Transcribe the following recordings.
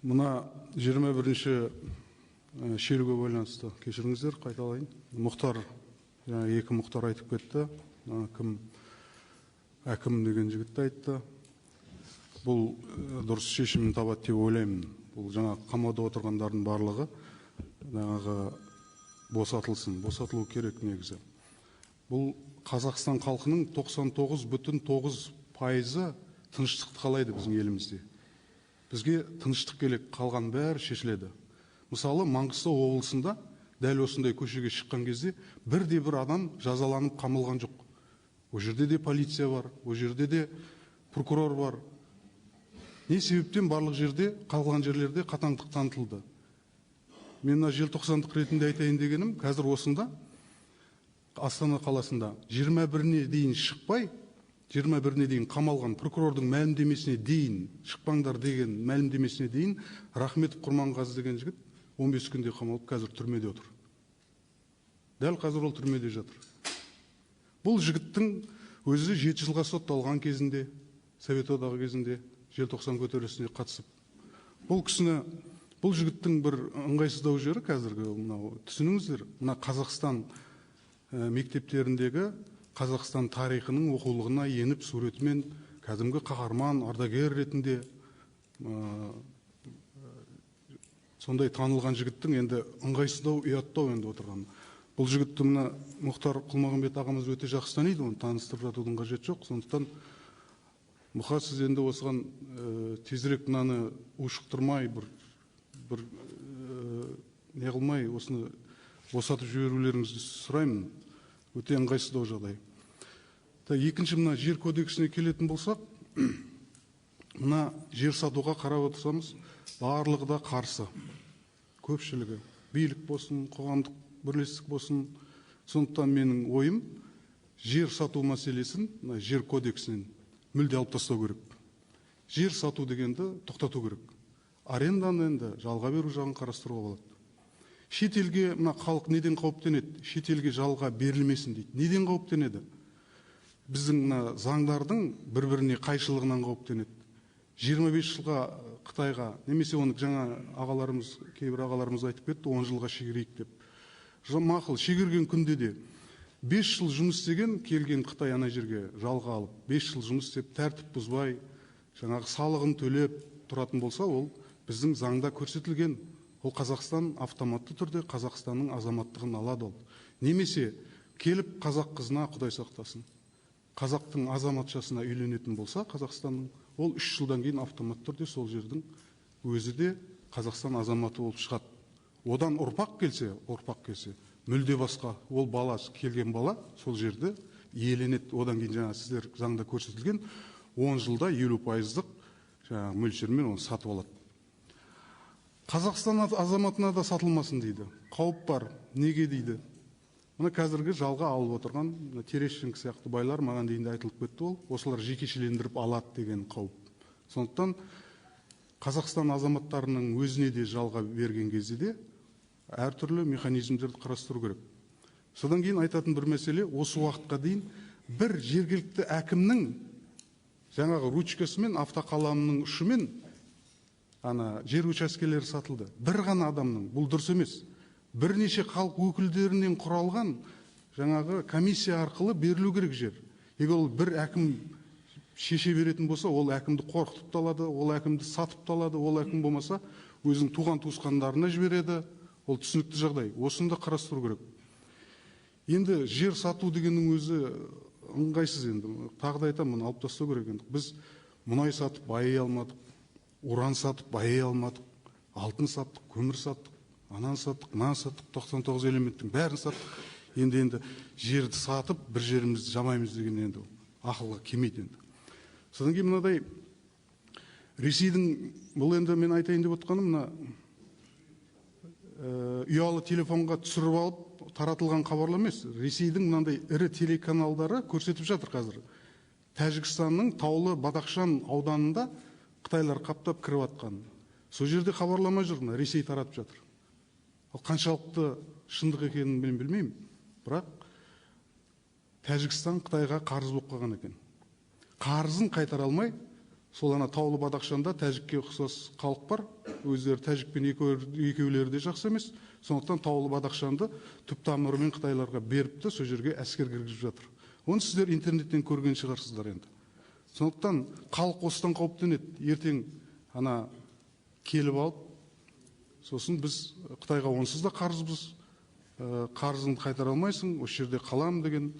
Мына 21-ші шеруге байланысты кешіріңіздер, қайталайын. Мұхтар, екі Мұхтар айтып кетті. Әкім деген жігітті айтты. Бұл дұрыс шешімін табады деп ойлаймын. Бұл жаңа қамауда отырғандардың барлығы босатылу керек негізі. Бұл Қазақстан халқының 99,9% тыныштықты қалайды біздің елімізде. Бізге тыныштық керек, қалған бәрі шешіледі. Мысалы, Маңғыстау облысында дәл осындай көшеге шыққан кезде бірде-бір адам жазаланып қамалған жоқ. О жерде де полиция бар, о жерде де прокурор бар. Не себептен барлық жерде, қалған жерлерде қатаңдық танытылды? Мен желтоқсандық ретінде айтайын дегенім, қазір осында Астана қаласында 21-не дейін шықпай, 21-не дейін қамалған прокурордың мәлімдемесіне дейін, шықпаңдар деген мәлімдемесіне дейін, Рахметов Құрманғазы деген жігіт 15 күнде қамалып, қазір түрмеде отыр. Дәл қазір ол түрмеде жатыр. Бұл жігіттің өзі 7 жылға сотталған кезінде, Совет одағы кезінде, желтоқсан көтерілісіне қатысып. Бұл жігіттің бір ыңғайсыздау жері қазіргі, түсініңіздер, мына Қазақстан мектептеріндегі Қазақстан тарихының оқулығына еніп суретімен кәдімгі қаһарман, ардагер ретінде сондай танылған жігіттің енді ыңғайсыздау, ұяттау енді отырған. Бұл жігітті мына Мұхтар Құл-Мағамбет ағамыз өте жақсы таниды, оны таныстырып жатудың қажеті жоқ. Сондықтан Мұха, сіз енді осыған тезірек мынаны ушықтырмай, бір не қылмай, осыны босатып жіберулеріңізді сұраймын. Өте ыңғайсыздау жағдай. Екінші, мына жер кодексіне келетін болсақ, мына жер сатуға қарап отырсамыз, барлығы да қарсы. Көпшілігі, билік болсын, қоғамдық бірлестік болсын. Сондықтан менің ойым, жер сату мәселесін жер кодексінен мүлде алып тастау керек. Жер сату дегенді тоқтату керек. Аренданы енді жалға беру жағын қарастыруға болады. Шетелге мына халық неден қауіптенеді? Шетелге жалға берілмесін дейді. Неден қауіптенеді? Біздің заңдардың бір-біріне қайшылығынан қауіптенеді. 25 жылға Қытайға, немесе оны жаңа кейбір ағаларымыз айтып кетті, 10 жылға шегерейік деп. Мақұл, шегерген күнде де 5 жыл жұмыс істеген, келген Қытай ана жерге жалға алып, 5 жыл жұмыс істеп, тәртіп бұзбай, жаңағы салығын төлеп тұратын болса, ол біздің заңда көрсетілген. Ол Қазақстан автоматты түрде Қазақстанның азаматтығын алады ол. Немесе келіп қазақ қызына, Құдай сақтасын, қазақтың азаматшасына үйленетін болса, Қазақстанның, ол 3 жылдан кейін автоматты түрде сол жердің өзі де Қазақстан азаматы болып шығады. Одан ұрпақ келсе, мүлде басқа, ол бала, келген бала сол жерді иеленеді. Одан кейін жаңа сіздер заңда көрсетілген 10 жылда 50% мөлшермен оны сатып алады. Қазақстан азаматына да сатылмасын дейді. Қауіп бар. Неге дейді? Мына қазіргі жалға алып отырған Терещенко сияқты байлар, маған дейін де айтылып кетті ол. Осылар жекешелендіріп алады деген қауіп. Сондықтан Қазақстан азаматтарының өзіне де жалға берген кезде де әртүрлі механизмдерді қарастыру керек. Содан кейін айтатын бір мәселе, осы уақытқа дейін бір жергілікті әкімнің жаңағы ручкасымен, автоқаламның ұшымен жер учаскелері сатылды. Бір ғана адамның, бұл дұрыс емес. Бірнеше халық өкілдерінен құралған жаңағы комиссия арқылы берілу керек жер. Егер ол бір әкім шеше беретін болса, ол әкімді қорқытып алады, ол әкімді сатып алады, ол әкім болмаса, өзінің туған туысқандарына жібереді. Ол түсінікті жағдай. Осында қарастыру керек. Енді жер сату дегеннің өзі ыңғайсыз енді. Тағы да айтамын, алып тастау керек енді. Біз мұнай сатып байи алмадық. Уран сатып байи алмадық, алтын саттық, көмір саттық, анан саттық, мынаны саттық, 99 элементтің бәрін саттық. Енді жерді сатып, бір жерімізді жамаймыз деген енді ақылға келмейді енді. Содан кейін мынадай Ресейдің, бұл енді мен айтайын деп отқаным, мына ұялы телефонға түсіріп алып таратылған хабарлама емес. Ресейдің мынандай ірі телеканалдары көрсетіп жатыр қазір. Тәжікстанның Таулы Бадахшан ауданында Қытайлар қаптап кіріп атқан. Сол жерде хабарлама жүр, Ресей таратып жатыр. Ал қаншалықты шындық екенін мен білмеймін. Бірақ Тәжікстан Қытайға қарыз болып қалған екен. Қарызын қайтара алмай, Сол ана Таулы Бадақшанда тәжікке ұқсас халық бар. Өздері тәжікпен екеулері де жақсы емес. Сондықтан Таулы Бадақшанды түп тамырымен қытайларға беріпті, сол жерге әскер кіргізіп жатыр. Оны сіздер интернеттен көрген шығарсыздар енді. Сондықтан халық осыдан қауіптенеді. Ертең ана келіп алып, сосын біз Қытайға онсыз да қарызбыз, қарызыңды қайтара алмайсың, осы жерде қалам деген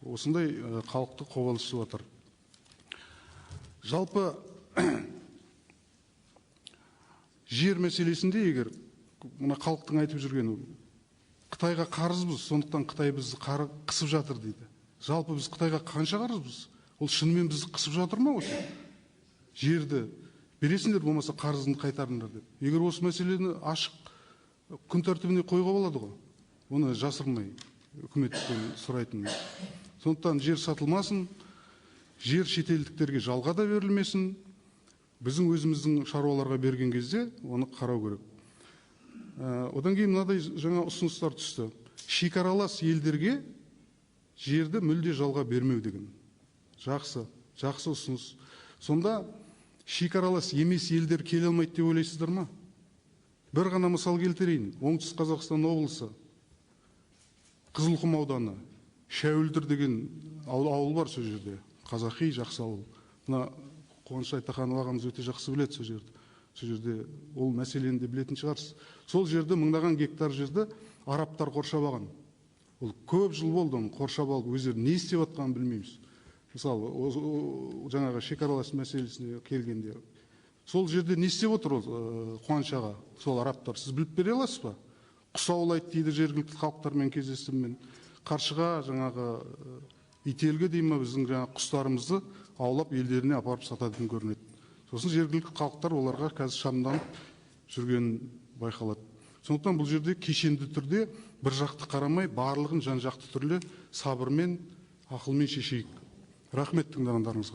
осындай халықты қобалжытып жатыр. Жалпы жер мәселесінде егер мына халықтың айтып жүргені Қытайға қарызбыз, сондықтан Қытай бізді қысып жатыр дейді. Жалпы біз Қытайға қанша қарызбыз? Ол шынымен бізді қысып жатыр ма осы? Жерді бересіңдер, болмаса қарызыңды қайтарыңдар деп. Егер осы мәселені ашық күн тәртібіне қоюға болады ғой. Оны жасырмай үкіметтен сұрайтын. Сондықтан жер сатылмасын, жер шетелдіктерге жалға да берілмесін. Біздің өзіміздің шаруаларға берген кезде оны қарау керек. Одан кейін мынадай жаңа ұсыныстар түсті. Шекаралас елдерге жерді мүлде жалға бермеу деген. Жақсы ұсыныс. Сонда шекаралас емес елдер келе алмайды деп ойлайсыздар ма? Бір ғана мысал келтірейін. Оңтүстік Қазақстан облысы, Қызылқұм ауданы, Шәуілдір деген ауыл бар сол жерде. Қазақи жақсы ауыл. Мына Қуаныш Айтаханов ағамыз өте жақсы біледі сол жерді. Сол жерде ол мәселені де білетін шығарсыз. Сол жерде мыңдаған гектар жерді арабтар қоршап алған. Ол көп жыл болды оны қоршап алып, өздері не істеп жатқанын білмейміз. Мысалы, жаңағы шекаралас мәселесіне келгенде. Сол жерде не істеп отыр ол Қуаныш аға, сол арабтар? Сіз біліп бере аласыз ба? Құс аулайды дейді, жергілікті халықтармен кездестім мен. Қаршыға, жаңағы ителгі деймін, біздің жаңағы құстарымызды аулап елдеріне апарып сататын көрінеді. Сосын жергілікті халықтар оларға қазір шамданып жүрген байқалады. Сондықтан бұл жерде кешенді түрде бір жақты қарамай, барлығын жан жақты түрде сабырмен, ақылмен шешейік. Рахмет тыңдағандарыңызға.